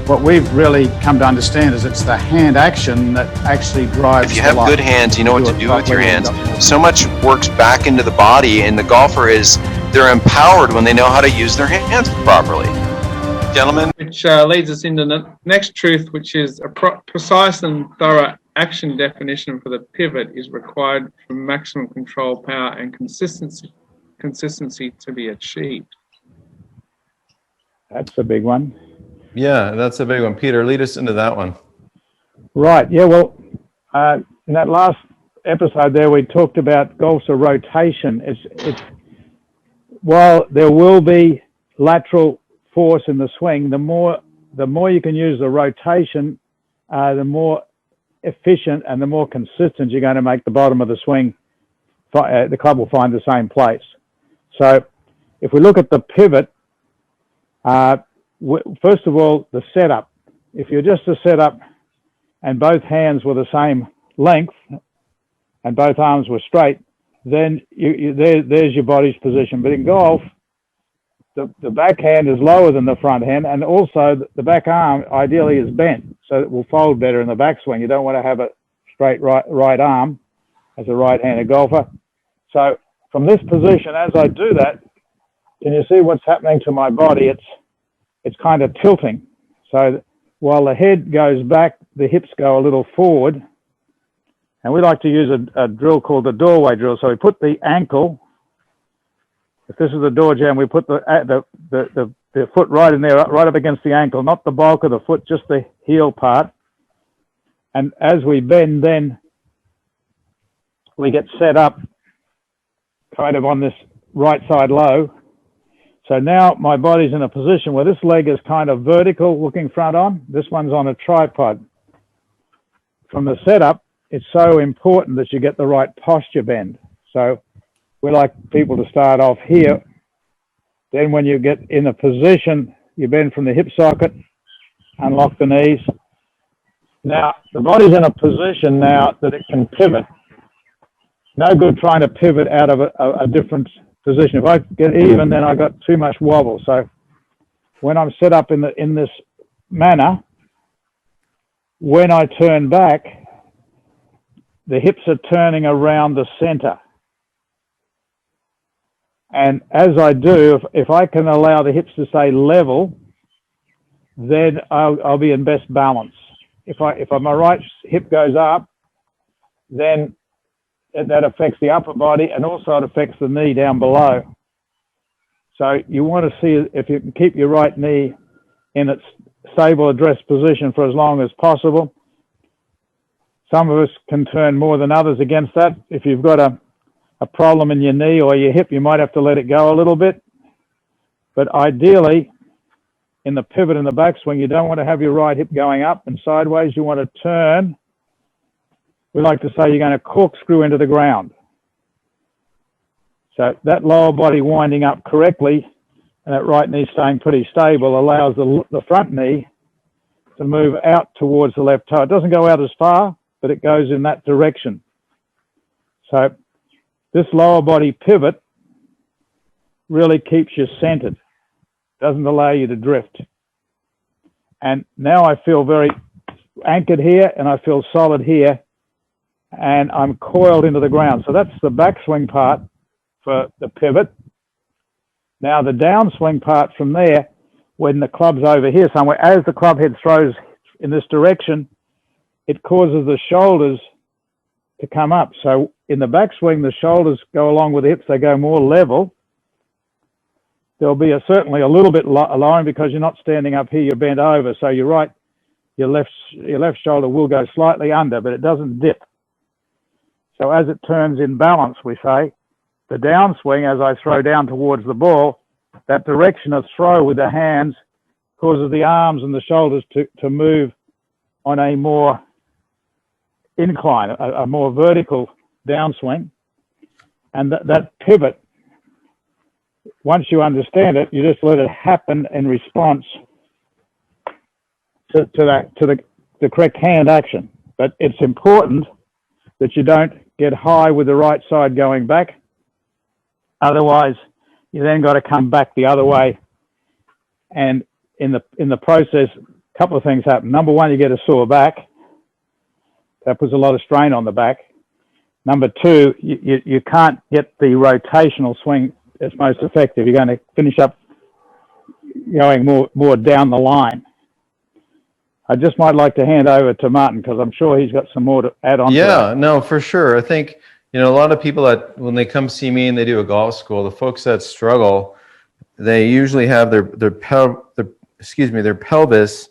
what we've really come to understand is it's the hand action that actually drives. If you have good hands, you know what to do with your hands. So much works back into the body, and the golfer they're empowered when they know how to use their hands properly. Gentlemen? Which leads us into the next truth, which is a precise and thorough action definition for the pivot is required for maximum control, power, and consistency to be achieved. That's a big one. Yeah, that's a big one. Peter, lead us into that one. Right. Yeah. Well, in that last episode there, we talked about golf's a rotation. It's while there will be lateral force in the swing, the more you can use the rotation, the more efficient and the more consistent you're going to make the bottom of the swing. The club will find the same place. So, if we look at the pivot. First of all, the setup. If you're just to set up and both hands were the same length and both arms were straight, then there's your body's position. But in golf, the backhand is lower than the front hand, and also the back arm ideally is bent, so it will fold better in the backswing. You don't want to have a straight right arm as a right-handed golfer. So from this position, as I do that, can you see what's happening to my body? It's kind of tilting. So while the head goes back, the hips go a little forward. And we like to use a drill called the doorway drill. So we put the ankle, if this is the door jam, we put the foot right in there, right up against the ankle, not the bulk of the foot, just the heel part. And as we bend, then we get set up kind of on this right side low. So now my body's in a position where this leg is kind of vertical looking front on. This one's on a tripod. From the setup, it's so important that you get the right posture bend. So we like people to start off here. Then when you get in a position, you bend from the hip socket, unlock the knees. Now, the body's in a position now that it can pivot. No good trying to pivot out of a different position. If I get even, then I got too much wobble. So when I'm set up in this manner, when I turn back, the hips are turning around the center. And as I do, if I can allow the hips to stay level, then I'll be in best balance. If my right hip goes up, then that affects the upper body, and also it affects the knee down below. So you want to see if you can keep your right knee in its stable addressed position for as long as possible. Some of us can turn more than others against that. If you've got a problem in your knee or your hip, you might have to let it go a little bit. But ideally, in the pivot and the backswing, you don't want to have your right hip going up and sideways. You want to turn. We like to say you're going to corkscrew into the ground. So that lower body winding up correctly and that right knee staying pretty stable allows the front knee to move out towards the left toe. It doesn't go out as far, but it goes in that direction. So this lower body pivot really keeps you centered, doesn't allow you to drift. And now I feel very anchored here and I feel solid here, and I'm coiled into the ground. So that's the backswing part for the pivot. Now the downswing part from there, when the club's over here somewhere, as the club head throws in this direction, it causes the shoulders to come up. So in the backswing, the shoulders go along with the hips, they go more level. There'll be certainly a little bit lowering because you're not standing up here, you're bent over. So your left shoulder will go slightly under, but it doesn't dip. So as it turns in balance, we say, the downswing, as I throw down towards the ball, that direction of throw with the hands causes the arms and the shoulders to move on a more incline, a more vertical downswing. And that pivot, once you understand it, you just let it happen in response to the correct hand action. But it's important that you don't get high with the right side going back. Otherwise, you then got to come back the other way. And in the process, a couple of things happen. Number one, you get a sore back. That puts a lot of strain on the back. Number two, you can't get the rotational swing that's most effective. You're going to finish up going more down the line. I just might like to hand over to Martin because I'm sure he's got some more to add on. Yeah, no, for sure. I think, a lot of people that when they come see me and they do a golf school, the folks that struggle, they usually have their pelvis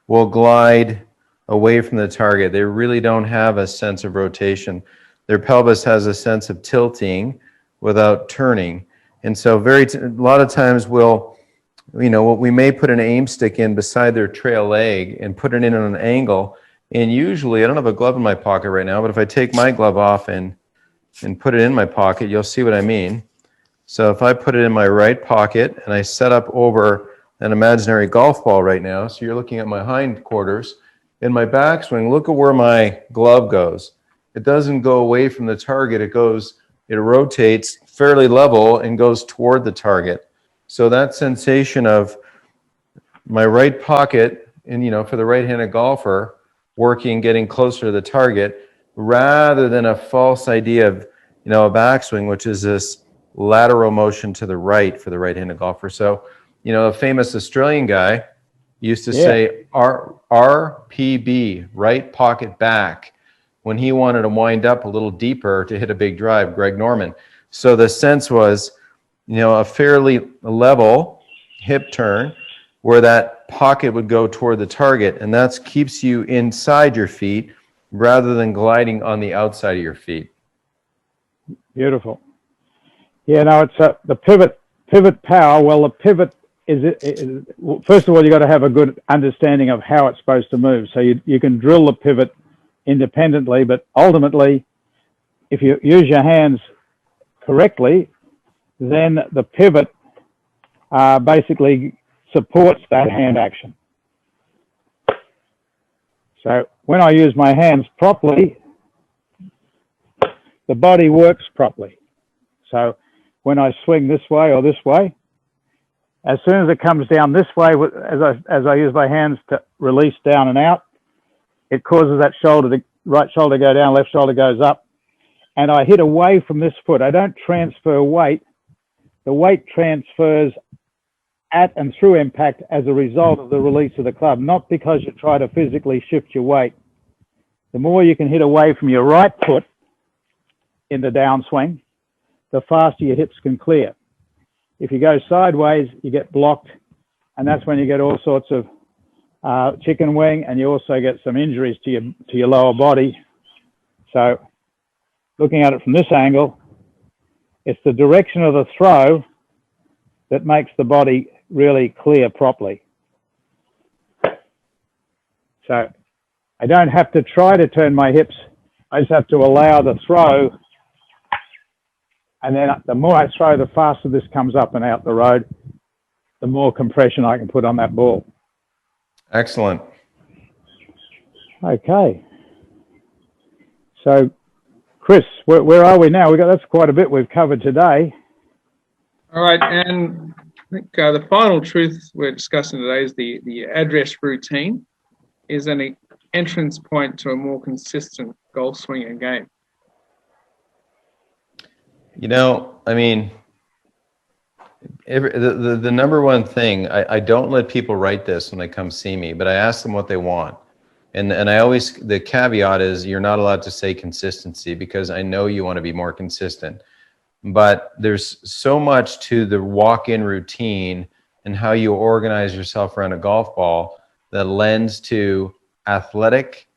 will glide away from the target. They really don't have a sense of rotation. Their pelvis has a sense of tilting without turning. And so a lot of times we may put an aim stick in beside their trail leg and put it in on an angle. And usually, I don't have a glove in my pocket right now, but if I take my glove off and put it in my pocket, you'll see what I mean. So if I put it in my right pocket and I set up over an imaginary golf ball right now, so you're looking at my hindquarters, in my backswing, look at where my glove goes. It doesn't go away from the target. It rotates fairly level and goes toward the target. So that sensation of my right pocket, and for the right-handed golfer, working, getting closer to the target, rather than a false idea of, a backswing, which is this lateral motion to the right for the right-handed golfer. So, a famous Australian guy used to say RPB, right pocket back, when he wanted to wind up a little deeper to hit a big drive, Greg Norman. So the sense was, a fairly level hip turn where that pocket would go toward the target, and that keeps you inside your feet rather than gliding on the outside of your feet. Beautiful. Yeah, no, it's the pivot power. Well, the pivot is first of all, you got to have a good understanding of how it's supposed to move. So you can drill the pivot independently, but ultimately, if you use your hands correctly, then the pivot basically supports that hand action. So when I use my hands properly, the body works properly. So when I swing this way or this way, as soon as it comes down this way, as I use my hands to release down and out, it causes that right shoulder to go down, left shoulder goes up, and I hit away from this foot. I don't transfer weight. The weight transfers at and through impact as a result of the release of the club, not because you try to physically shift your weight. The more you can hit away from your right foot in the downswing, the faster your hips can clear. If you go sideways, you get blocked, and that's when you get all sorts of chicken wing, and you also get some injuries to your lower body. So looking at it from this angle, it's the direction of the throw that makes the body really clear properly. So I don't have to try to turn my hips. I just have to allow the throw. And then the more I throw, the faster this comes up and out the road, the more compression I can put on that ball. Excellent. Okay. So, Chris, where are we now? That's quite a bit we've covered today. All right, and I think the final truth we're discussing today is the address routine is an entrance point to a more consistent golf swing and game. The number one thing, I don't let people write this when they come see me, but I ask them what they want. And I always, the caveat is you're not allowed to say consistency because I know you want to be more consistent. But there's so much to the walk-in routine and how you organize yourself around a golf ball that lends to athletic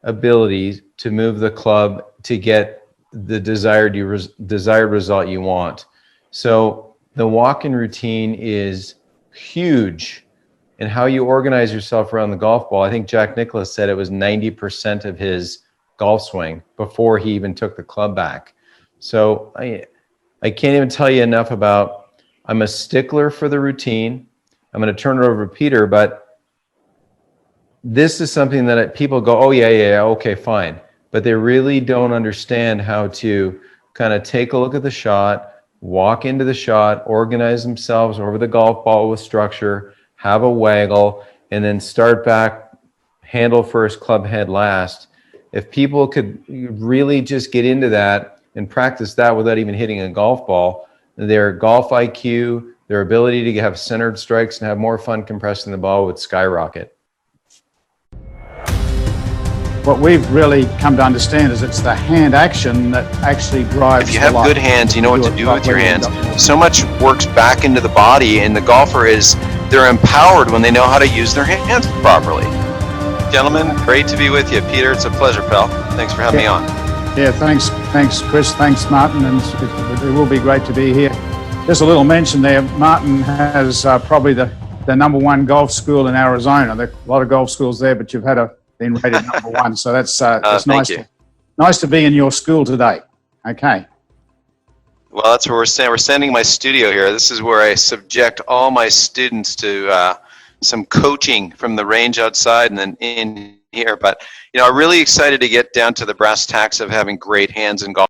abilities to move the club to get the desired result you want. So the walk-in routine is huge in how you organize yourself around the golf ball. I think Jack Nicklaus said it was 90% of his golf swing before he even took the club back. So I can't even tell you enough about, I'm a stickler for the routine. I'm going to turn it over to Peter, but this is something that people go, oh yeah, okay, fine. But they really don't understand how to kind of take a look at the shot, walk into the shot, organize themselves over the golf ball with structure, have a waggle, and then start back, handle first, club head last. If people could really just get into that and practice that without even hitting a golf ball, their golf IQ, their ability to have centered strikes and have more fun compressing the ball would skyrocket. What we've really come to understand is it's the hand action that actually drives. If you have good hands, you know what to do with your hands. So much works back into the body, and the golfer they're empowered when they know how to use their hands properly. Gentlemen, great to be with you. Peter, it's a pleasure, pal. Thanks for having me on. Yeah, thanks, Chris. Thanks, Martin. And it will be great to be here. Just a little mention there. Martin has probably the #1 golf school in Arizona. There are a lot of golf schools there, but you've been rated #1. So that's nice. Nice to be in your school today. Okay. Well, that's where we're sending my studio here. This is where I subject all my students to some coaching from the range outside and then in here. But, I'm really excited to get down to the brass tacks of having great hands in golf.